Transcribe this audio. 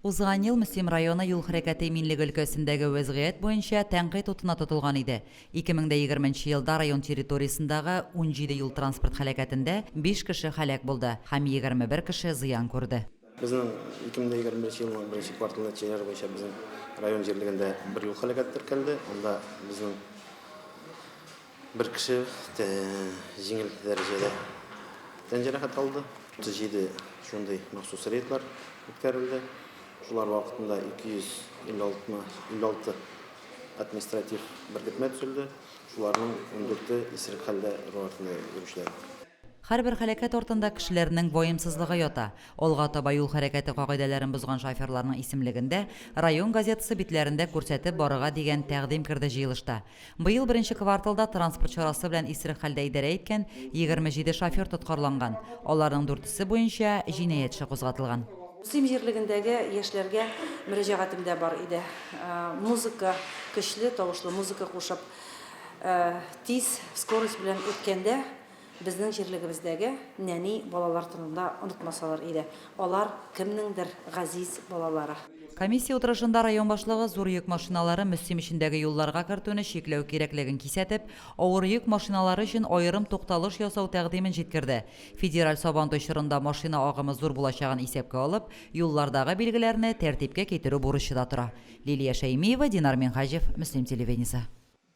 Узган ел Мөслим районы юл хәрәкәте иминлеге өлкәсендәге вәзгыять буенча тәнкыйть утына тотылган иде. 2020 елда район территориясендәге 17 юл транспорт һәлакәтендә 5 кеше һәлак булды һәм 21 кеше зыян күрде. Безнең 2021 елның беренче квартал нәтиҗәләре буенча безнең район җирлегендә бер юл һәлакәте теркәлде. Анда безнең бер кеше җиңел дәрәҗәдә тән җәрәхәт алды. 37 шундый махсус рейдлар үткәрелде. Шулар вакытында 256 административ беркетмә төзелде. Шуларның 14-те исерек хәлдә роатында йөрүчеләр. Һәрбер һәлакәт артында кешеләрнең ваемсызлыгы ята. Алга таба юл хәрәкәте кагыйдәләрен бузган шоферларның исемлегендә район газетасы битләрендә күрсәтеп барырга дигән тәкъдим кирде җыелышта. Быел беренче кварталда транспорт чарасы белән исерек хәлдә идарә иткән 27 шофер тоткарланган. Аларның 4-се буенча җинаять эше кузгатылган. Мөслим җирлегендәге яшьләргә мөрәҗәгатем дә бар иде. Музыка, көчле тавышлы музыка кушып, тиз скорость белән үткәндә безнең җирлегебездәге нәни балалар турында онытмасалар иде. Алар кемнеңдер газиз балалары. Комиссия утырышында район башлыгы зур йөк машиналары Мөслим эчендәге юлларга кертүне чикләү кирәклеген кисәтеп, авыр йөк машиналары өчен аерым тукталыш ясау тәкъдимен җиткерде. Федераль Сабантуй чорында машина агымы зур булачагын исәпкә алып, юллардагы билгеләрне тәртипкә китерү бурычы да тора. Лилия Шәймиева, Динар Минхаҗев, Мөслим телевидениесе.